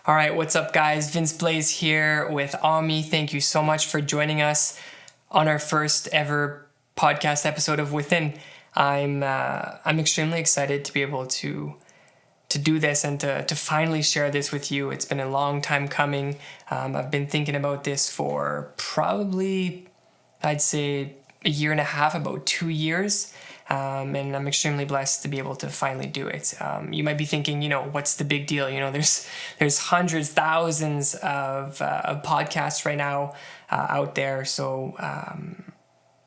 All right, what's up, guys? Vince Blais here with AWMI. Thank you so much for joining us on our first ever podcast episode of Within. I'm extremely excited to be able to do this and to finally share this with you. It's been a long time coming. I've been thinking about this for probably, I'd say, a year and a half, about 2 years. And I'm extremely blessed to be able to finally do it. You might be thinking, what's the big deal? There's hundreds, thousands of podcasts right now out there. So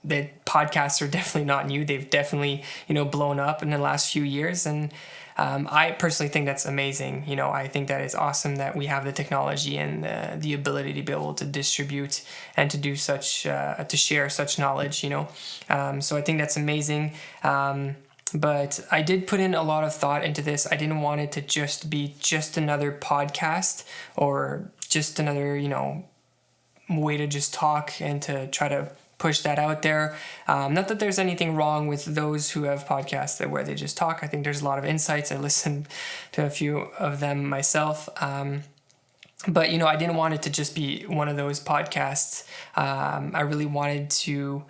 the podcasts are definitely not new. They've definitely, blown up in the last few years. And I personally think that's amazing. I think that it's awesome that we have the technology and the ability to be able to distribute and to do such, to share such knowledge, So I think that's amazing. But I did put in a lot of thought into this. I didn't want it to just be just another podcast or just another, way to just talk and to try to push that out there. Not that there's anything wrong with those who have podcasts where they just talk. I think there's a lot of insights. I listened to a few of them myself. But, I didn't want it to just be one of those podcasts. I really wanted to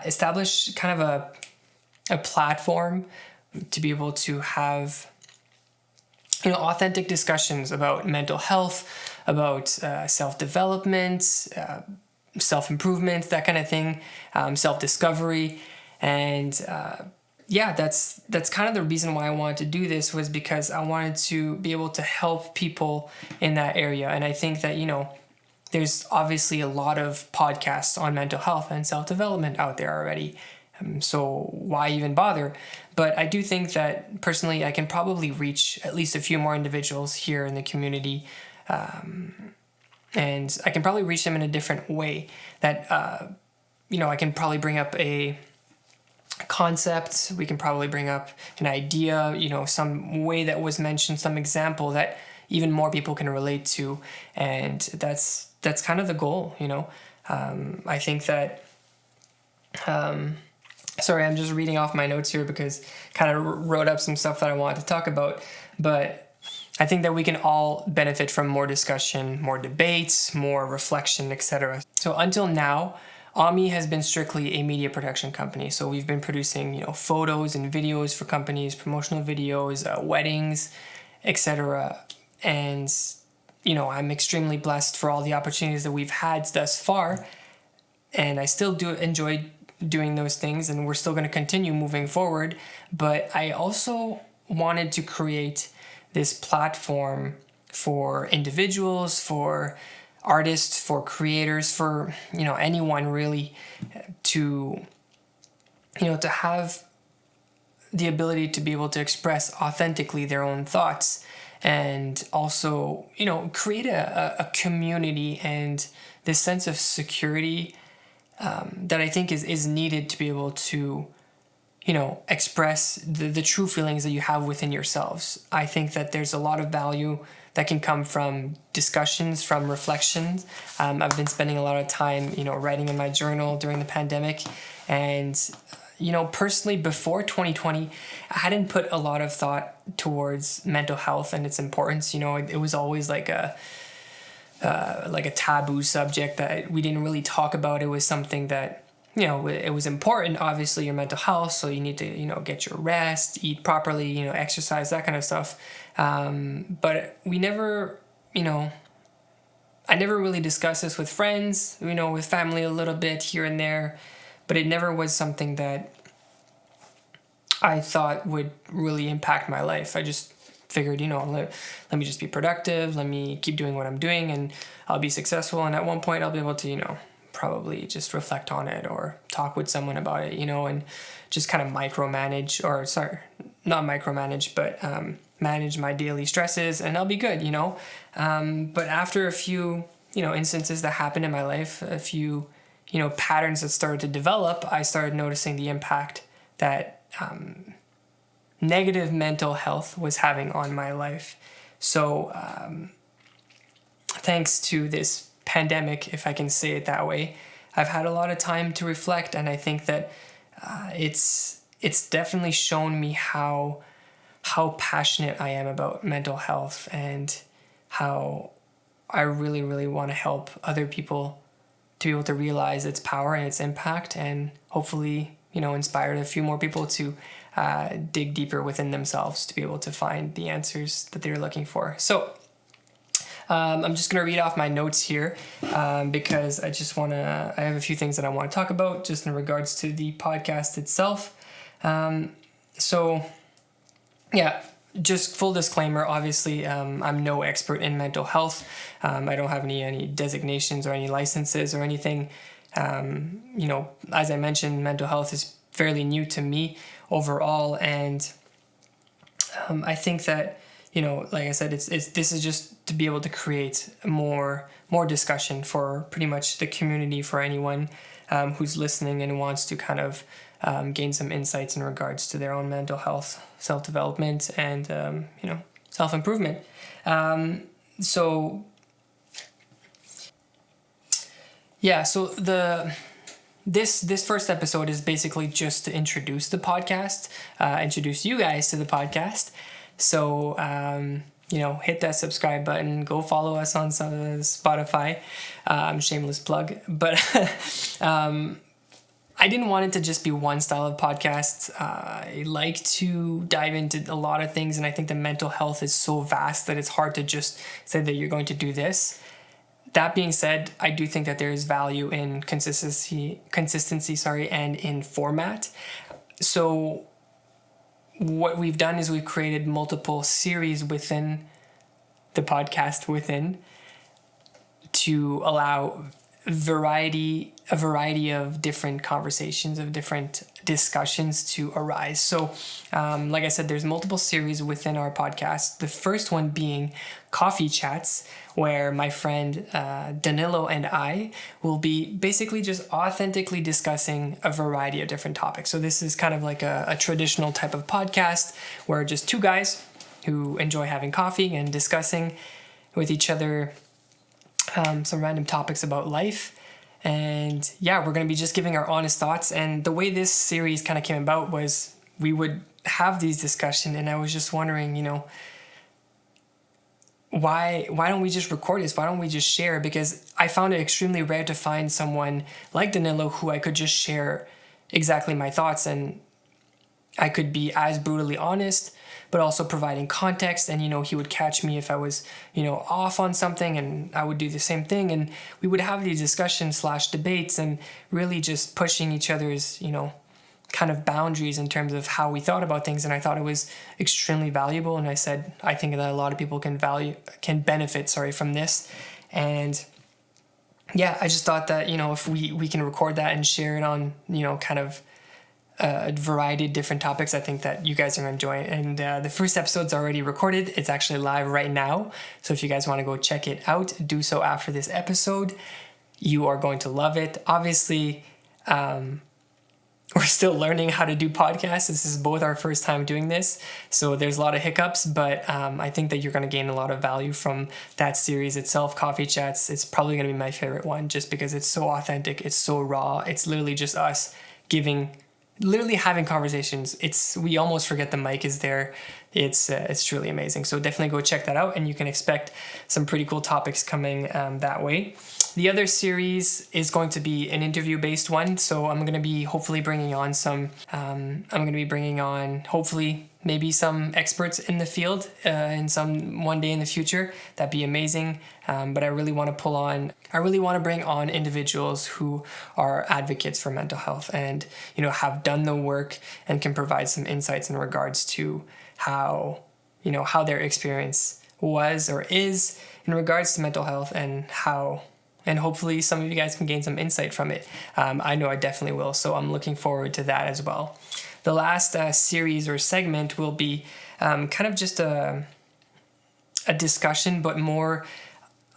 establish kind of a platform to be able to have authentic discussions about mental health, about self-development, self-improvement, that kind of thing, self-discovery. And that's kind of the reason why I wanted to do this, was because I wanted to be able to help people in that area. And I think that, there's obviously a lot of podcasts on mental health and self-development out there already. So why even bother? But I do think that personally I can probably reach at least a few more individuals here in the community. And I can probably reach them in a different way that, I can probably bring up a concept. We can probably bring up an idea, some way that was mentioned, some example that even more people can relate to. And that's kind of the goal, I think that, sorry, I'm just reading off my notes here because kind of wrote up some stuff that I wanted to talk about, but I think that we can all benefit from more discussion, more debates, more reflection, etc. So until now, AWMI has been strictly a media production company. So we've been producing, photos and videos for companies, promotional videos, weddings, etc. And, I'm extremely blessed for all the opportunities that we've had thus far. And I still do enjoy doing those things, and we're still going to continue moving forward. But I also wanted to create this platform for individuals, for artists, for creators, for, anyone really to have the ability to be able to express authentically their own thoughts, and also, create a community and this sense of security that I think is needed to be able to express the true feelings that you have within yourselves. I think that there's a lot of value that can come from discussions, from reflections. I've been spending a lot of time, writing in my journal during the pandemic. And, personally, before 2020, I hadn't put a lot of thought towards mental health and its importance. It was always like a taboo subject that we didn't really talk about. It was something that, it was important, obviously, your mental health. So you need to, get your rest, eat properly, exercise, that kind of stuff. But we never, I never really discussed this with friends, with family a little bit here and there, but it never was something that I thought would really impact my life. I just figured, let me just be productive. Let me keep doing what I'm doing and I'll be successful. And at one point I'll be able to, probably just reflect on it or talk with someone about it, and just kind of manage my daily stresses, and I'll be good, But after a few, instances that happened in my life, a few, patterns that started to develop, I started noticing the impact that negative mental health was having on my life. So thanks to this pandemic, if I can say it that way, I've had a lot of time to reflect, and I think that it's definitely shown me how how passionate I am about mental health and how I really, really want to help other people to be able to realize its power and its impact, and hopefully, inspire a few more people to dig deeper within themselves to be able to find the answers that they're looking for. So I'm just going to read off my notes here because I have a few things that I want to talk about just in regards to the podcast itself. Just full disclaimer, obviously, I'm no expert in mental health. I don't have any designations or any licenses or anything. As I mentioned, mental health is fairly new to me overall. And I think that, like I said, this is just to be able to create more discussion for pretty much the community, for anyone who's listening and wants to kind of gain some insights in regards to their own mental health, self-development, and, self-improvement. So this first episode is basically just to introduce the podcast, introduce you guys to the podcast. So, hit that subscribe button, go follow us on Spotify. Shameless plug, but I didn't want it to just be one style of podcast. I like to dive into a lot of things, and I think the mental health is so vast that it's hard to just say that you're going to do this. That being said, I do think that there is value in consistency, and in format. So what we've done is we've created multiple series within the podcast to allow a variety of different conversations, of different discussions to arise. So, like I said, there's multiple series within our podcast. The first one being Coffee Chats, where my friend Danilo and I will be basically just authentically discussing a variety of different topics. So this is kind of like a traditional type of podcast where just two guys who enjoy having coffee and discussing with each other some random topics about life. And we're going to be just giving our honest thoughts. And the way this series kind of came about was we would have these discussions, and I was just wondering, why don't we just record this? Why don't we just share? Because I found it extremely rare to find someone like Danilo who I could just share exactly my thoughts, and I could be as brutally honest, but also providing context. And, he would catch me if I was, off on something, and I would do the same thing. And we would have these discussions / debates and really just pushing each other's, kind of boundaries in terms of how we thought about things. And I thought it was extremely valuable. And I said, I think that a lot of people can benefit from this. And I just thought that, if we can record that and share it on, kind of a variety of different topics, I think that you guys are going to enjoy it. And the first episode's already recorded. It's actually live right now. So if you guys want to go check it out, do so after this episode. You are going to love it. Obviously, we're still learning how to do podcasts. This is both our first time doing this. So there's a lot of hiccups, but I think that you're going to gain a lot of value from that series itself. Coffee Chats, it's probably going to be my favorite one just because it's so authentic. It's so raw. It's literally just us having conversations. We almost forget the mic is there. It's truly amazing. So definitely go check that out, and you can expect some pretty cool topics coming that way. The other series is going to be an interview-based one. So I'm going to be hopefully bringing on hopefully maybe some experts in the field in some one day in the future. That'd be amazing. But I really want to bring on individuals who are advocates for mental health and, have done the work and can provide some insights in regards to how their experience was or is in regards to mental health, and hopefully some of you guys can gain some insight from it. I know I definitely will. So I'm looking forward to that as well. The last series or segment will be kind of just a discussion, but more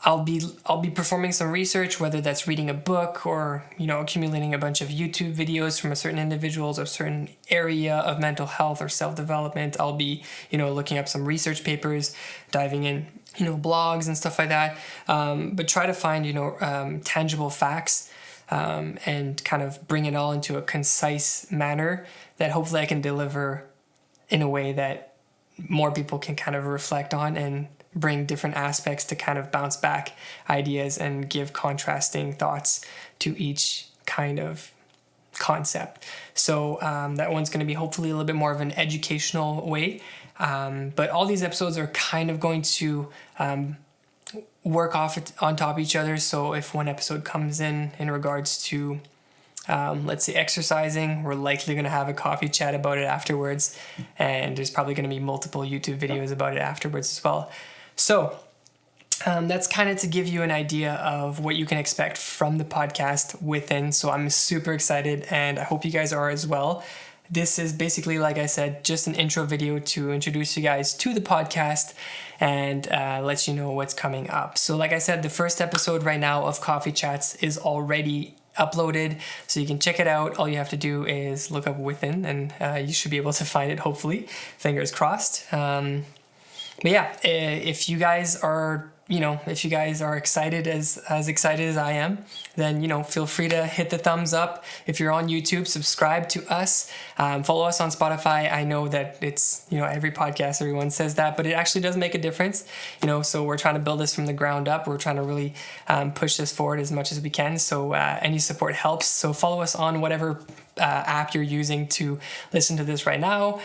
I'll be performing some research, whether that's reading a book or, accumulating a bunch of YouTube videos from a certain individuals or certain area of mental health or self-development. I'll be, looking up some research papers, diving in, blogs and stuff like that. But try to find, tangible facts and kind of bring it all into a concise manner that hopefully I can deliver in a way that more people can kind of reflect on and bring different aspects to kind of bounce back ideas and give contrasting thoughts to each kind of concept. So that one's going to be hopefully a little bit more of an educational way. But all these episodes are kind of going to work on top of each other. So if one episode comes in regards to let's say exercising, we're likely going to have a coffee chat about it afterwards, and there's probably going to be multiple YouTube videos about it afterwards as well. So that's kind of to give you an idea of what you can expect from the podcast within. So I'm super excited, and I hope you guys are as well. This is basically, like I said, just an intro video to introduce you guys to the podcast and let you know what's coming up. So like I said, the first episode right now of Coffee Chats is already uploaded, so you can check it out. All you have to do is look up Within, and you should be able to find it, hopefully. Fingers crossed. But yeah, if you guys are excited as excited as I am, then, feel free to hit the thumbs up. If you're on YouTube, subscribe to us. Follow us on Spotify. I know that it's, every podcast, everyone says that, but it actually does make a difference, so we're trying to build this from the ground up. We're trying to really push this forward as much as we can. So any support helps. So follow us on whatever app you're using to listen to this right now.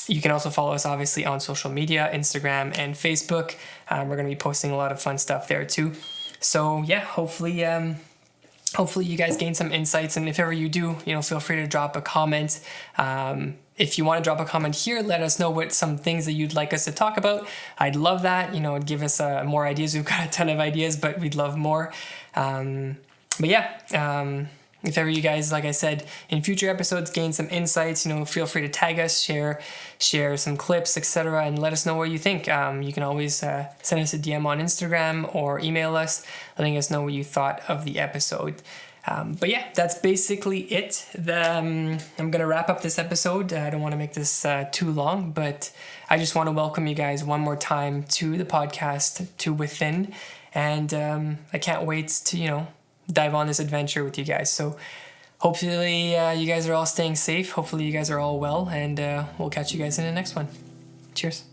You can also follow us, obviously, on social media, Instagram and Facebook. We're going to be posting a lot of fun stuff there too. So yeah, hopefully you guys gain some insights. And if ever you do, feel free to drop a comment. If you want to drop a comment here, let us know what some things that you'd like us to talk about. I'd love that. Give us more ideas. We've got a ton of ideas, but we'd love more. But yeah, if ever you guys, like I said, in future episodes gain some insights, feel free to tag us, share some clips, etc., and let us know what you think. You can always send us a DM on Instagram or email us, letting us know what you thought of the episode. But yeah, that's basically it. I'm going to wrap up this episode. I don't want to make this too long, but I just want to welcome you guys one more time to the podcast, to Within, and I can't wait to, dive on this adventure with you guys. So hopefully you guys are all staying safe. Hopefully you guys are all well, and we'll catch you guys in the next one. Cheers.